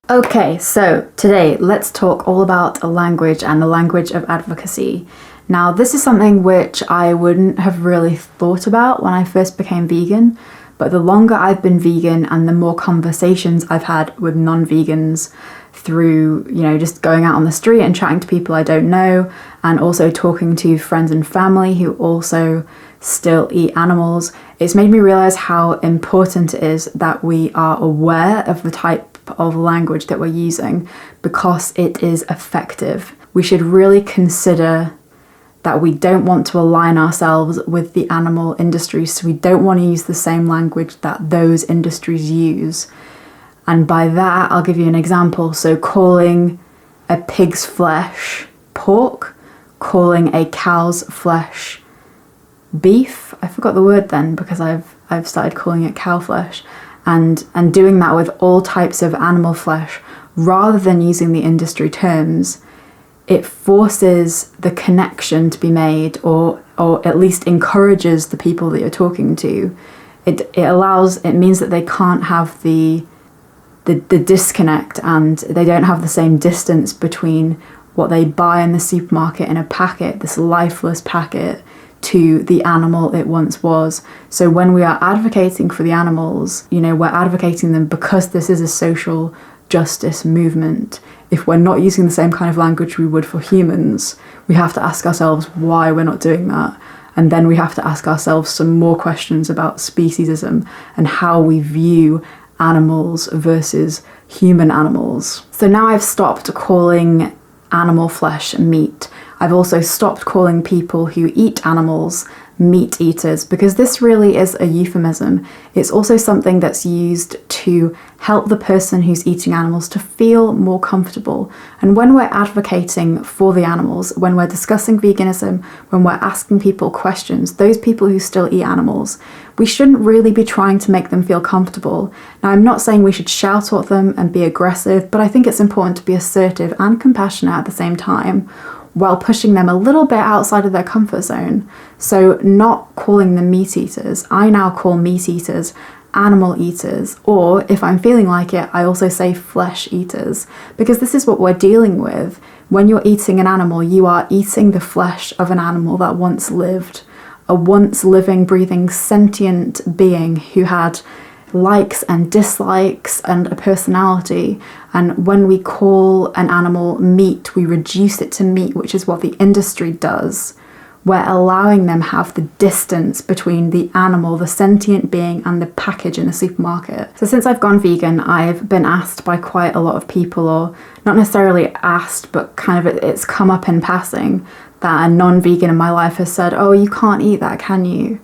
Okay, so today let's talk all about language and the language of advocacy. Now, this is something which I wouldn't have really thought about when I first became vegan, but the longer I've been vegan and the more conversations I've had with non-vegans through, just going out on the street and chatting to people I don't know, and also talking to friends and family who also still eat animals, it's made me realize how important it is that we are aware of the type of language that we're using because it is effective. We should really consider that we don't want to align ourselves with the animal industry, so we don't want to use the same language that those industries use. And by that, I'll give you an example. So calling a pig's flesh pork, calling a cow's flesh beef. I forgot the word then because I've started calling it cow flesh. And doing that with all types of animal flesh, rather than using the industry terms, it forces the connection to be made, or at least encourages the people that you're talking to. It means that they can't have the disconnect, and they don't have the same distance between what they buy in the supermarket in a packet, this lifeless packet, to the animal it once was. So when we are advocating for the animals, we're advocating them because this is a social justice movement. If we're not using the same kind of language we would for humans, we have to ask ourselves why we're not doing that. And then we have to ask ourselves some more questions about speciesism and how we view animals versus human animals. So now I've stopped calling animal flesh meat. I've also stopped calling people who eat animals meat eaters, because this really is a euphemism. It's also something that's used to help the person who's eating animals to feel more comfortable. And when we're advocating for the animals, when we're discussing veganism, when we're asking people questions, those people who still eat animals, we shouldn't really be trying to make them feel comfortable. Now, I'm not saying we should shout at them and be aggressive, but I think it's important to be assertive and compassionate at the same time, while pushing them a little bit outside of their comfort zone. So not calling them meat eaters. I now call meat eaters animal eaters, or if I'm feeling like it, I also say flesh eaters, because this is what we're dealing with. When you're eating an animal, you are eating the flesh of an animal that once lived, a once living, breathing, sentient being who had likes and dislikes and a personality. And when we call an animal meat, we reduce it to meat, which is what the industry does. We're allowing them have the distance between the animal, the sentient being, and the package in the supermarket. So since I've gone vegan, I've been asked by quite a lot of people, or not necessarily asked, but kind of it's come up in passing, that a non-vegan in my life has said, "Oh, you can't eat that, can you?"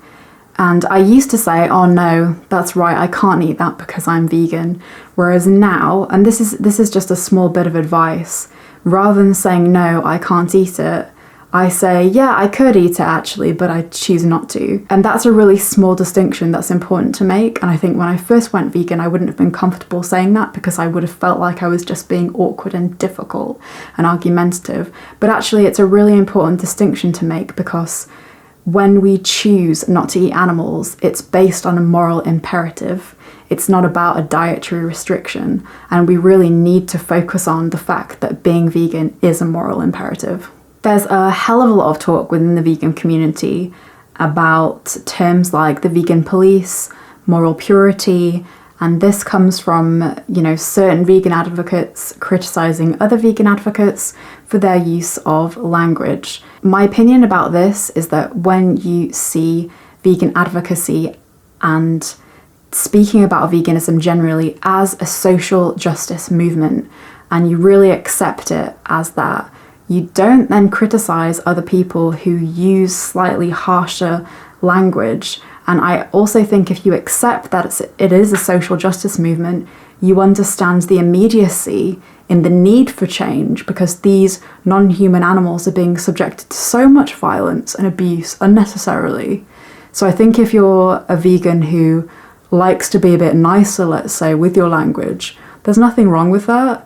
And I used to say, "Oh no, that's right, I can't eat that because I'm vegan." Whereas now, and this is just a small bit of advice, rather than saying, "No, I can't eat it," I say, "Yeah, I could eat it actually, but I choose not to." And that's a really small distinction that's important to make. And I think when I first went vegan, I wouldn't have been comfortable saying that because I would have felt like I was just being awkward and difficult and argumentative. But actually, it's a really important distinction to make, because when we choose not to eat animals, it's based on a moral imperative. It's not about a dietary restriction, and we really need to focus on the fact that being vegan is a moral imperative. There's a hell of a lot of talk within the vegan community about terms like the vegan police, moral purity, and this comes from, certain vegan advocates criticizing other vegan advocates for their use of language. My opinion about this is that when you see vegan advocacy and speaking about veganism generally as a social justice movement, and you really accept it as that, you don't then criticize other people who use slightly harsher language. And I also think if you accept that it is a social justice movement, you understand the immediacy in the need for change, because these non-human animals are being subjected to so much violence and abuse unnecessarily. So I think if you're a vegan who likes to be a bit nicer, let's say, with your language, there's nothing wrong with that.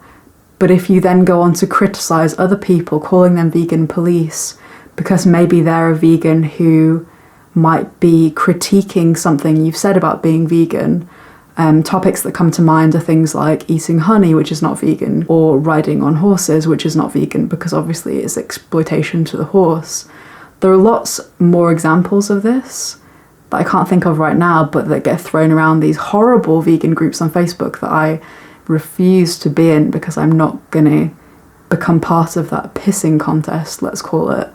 But if you then go on to criticize other people, calling them vegan police, because maybe they're a vegan who might be critiquing something you've said about being vegan, Topics that come to mind are things like eating honey, which is not vegan, or riding on horses, which is not vegan, because obviously it's exploitation to the horse. There are lots more examples of this that I can't think of right now, but that get thrown around these horrible vegan groups on Facebook that I refuse to be in because I'm not going to become part of that pissing contest, let's call it.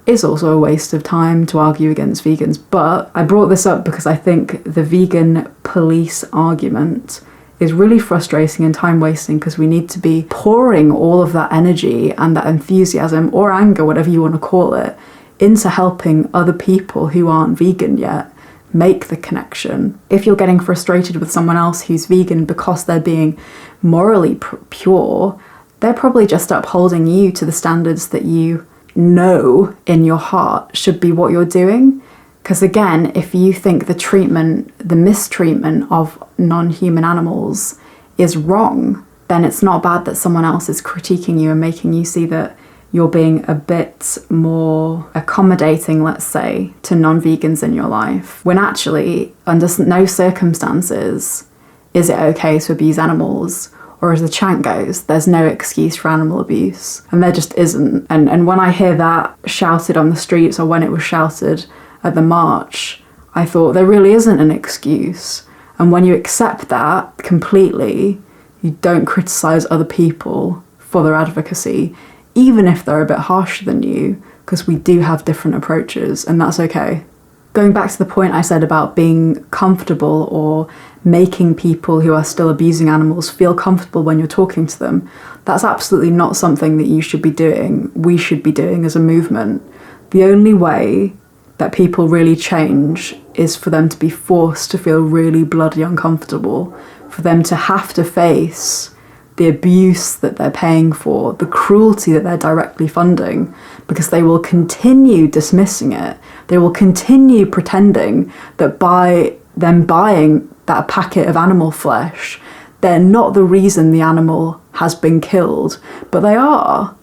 It's also a waste of time to argue against vegans. But I brought this up because I think the vegan police argument is really frustrating and time wasting, because we need to be pouring all of that energy and that enthusiasm or anger, whatever you want to call it, into helping other people who aren't vegan yet make the connection. If you're getting frustrated with someone else who's vegan because they're being morally pure, they're probably just upholding you to the standards that you know in your heart should be what you're doing. Because again, if you think the mistreatment of non-human animals is wrong, then it's not bad that someone else is critiquing you and making you see that you're being a bit more accommodating, let's say, to non-vegans in your life, when actually, under no circumstances is it okay to abuse animals. Or as the chant goes, there's no excuse for animal abuse. And there just isn't. And when I hear that shouted on the streets, or when it was shouted at the march, I thought there really isn't an excuse. And when you accept that completely, you don't criticise other people for their advocacy, even if they're a bit harsher than you, because we do have different approaches, and that's okay. Going back to the point I said about being comfortable or making people who are still abusing animals feel comfortable when you're talking to them, that's absolutely not something that you should be doing. We should be doing as a movement. The only way that people really change is for them to be forced to feel really bloody uncomfortable, for them to have to face the abuse that they're paying for, the cruelty that they're directly funding, because they will continue dismissing it. They will continue pretending that by them buying that packet of animal flesh, they're not the reason the animal has been killed, but they are.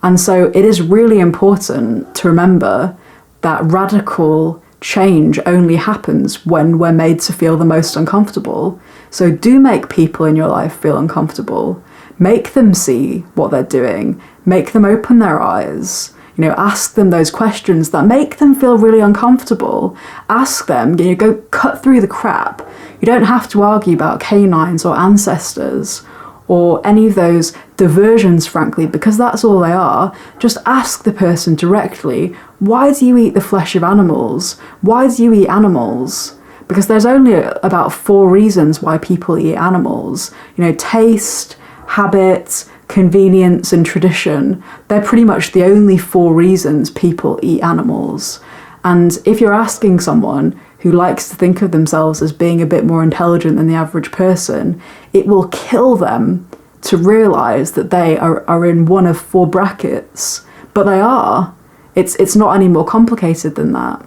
And so it is really important to remember that radical change only happens when we're made to feel the most uncomfortable. So do make people in your life feel uncomfortable. Make them see what they're doing. Make them open their eyes. Ask them those questions that make them feel really uncomfortable. Ask them, go cut through the crap. You don't have to argue about canines or ancestors or any of those diversions, frankly, because that's all they are. Just ask the person directly, why do you eat the flesh of animals? Why do you eat animals? Because there's only about 4 reasons why people eat animals. Taste, habit, convenience and tradition. They're pretty much the only 4 reasons people eat animals. And if you're asking someone who likes to think of themselves as being a bit more intelligent than the average person, it will kill them to realise that they are in one of 4 brackets. But they are. It's not any more complicated than that.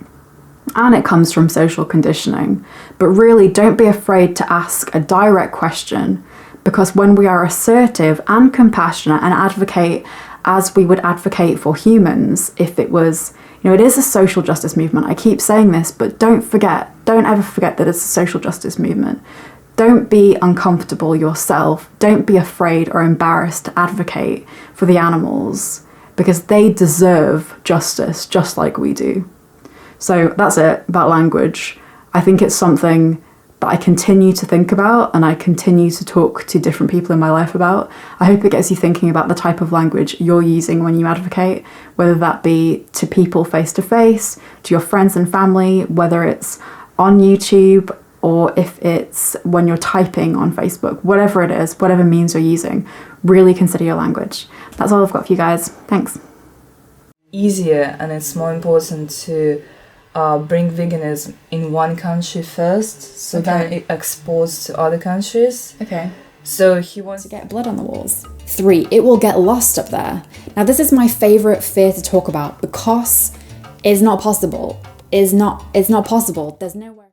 And it comes from social conditioning. But really, don't be afraid to ask a direct question, because when we are assertive and compassionate and advocate as we would advocate for humans, if it was, it is a social justice movement. I keep saying this, but don't ever forget that it's a social justice movement. Don't be uncomfortable yourself. Don't be afraid or embarrassed to advocate for the animals, because they deserve justice just like we do. So that's it about language. I think it's something that I continue to think about and I continue to talk to different people in my life about. I hope it gets you thinking about the type of language you're using when you advocate, whether that be to people face to face, to your friends and family, whether it's on YouTube or if it's when you're typing on Facebook, whatever it is, whatever means you're using, really consider your language. That's all I've got for you guys. Thanks. Easier, and it's more important to bring veganism in one country first, so then it exports to other countries. Okay. So he wants to get blood on the walls. 3, it will get lost up there. Now this is my favourite fear to talk about because it's not possible. It's not possible. There's nowhere.